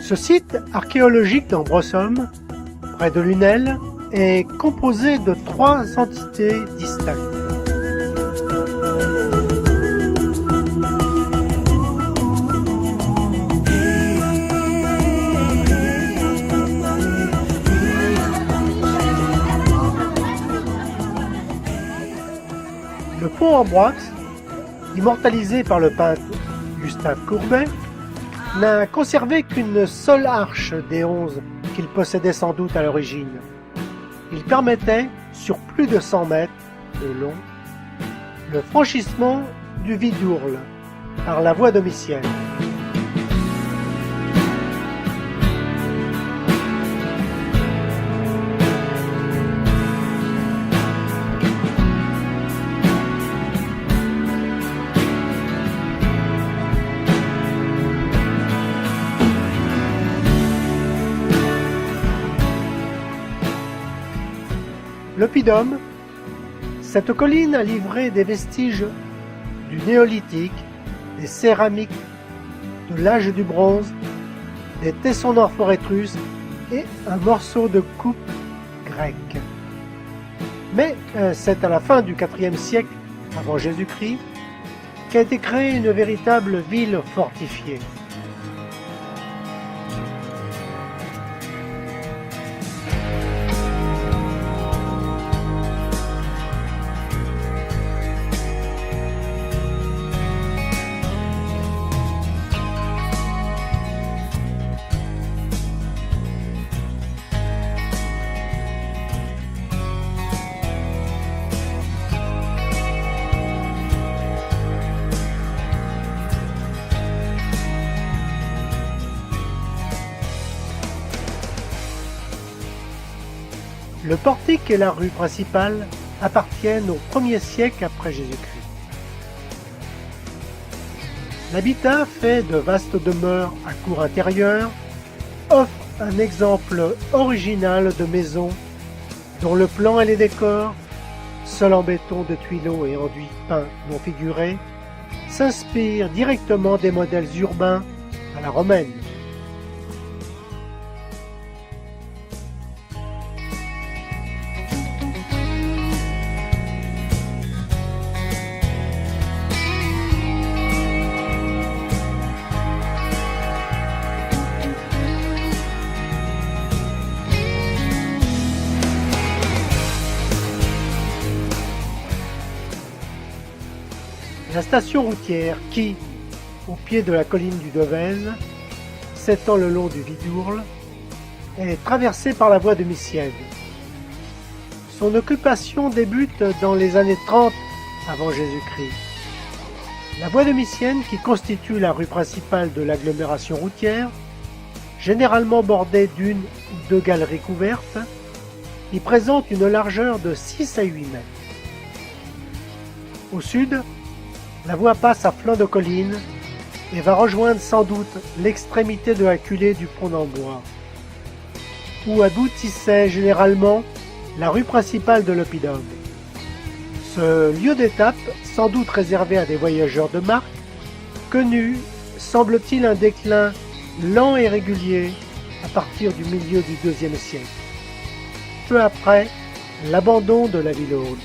Ce site archéologique d'Ambrosum, près de Lunel, est composé de 3 entités distinctes. Le pont Ambroix, immortalisé par le peintre Gustave Courbet, n'a conservé qu'une seule arche des 11 qu'il possédait sans doute à l'origine. Il permettait, sur plus de 100 mètres de long, le franchissement du Vidourle par la voie domitienne. L'oppidum, cette colline a livré des vestiges du néolithique, des céramiques, de l'âge du bronze, des tessons d'amphores étrusques et un morceau de coupe grecque. Mais c'est à la fin du IVe siècle avant Jésus-Christ qu'a été créée une véritable ville fortifiée. Le portique et la rue principale appartiennent au 1er siècle après Jésus-Christ. L'habitat, fait de vastes demeures à cour intérieure, offre un exemple original de maison dont le plan et les décors, sol en béton de tuileaux et enduits peints non figurés, s'inspirent directement des modèles urbains à la romaine. La station routière qui, au pied de la colline du Devèze, s'étend le long du Vidourle, est traversée par la voie domitienne. Son occupation débute dans les années 30 avant Jésus-Christ. La voie domitienne, qui constitue la rue principale de l'agglomération routière, généralement bordée d'une ou deux galeries couvertes, y présente une largeur de 6 à 8 mètres. Au sud, la voie passe à flanc de colline et va rejoindre sans doute l'extrémité de la culée du pont d'Amboise, où aboutissait généralement la rue principale de l'oppidum. Ce lieu d'étape, sans doute réservé à des voyageurs de marque, connut, semble-t-il, un déclin lent et régulier à partir du milieu du IIe siècle, peu après l'abandon de la ville haute.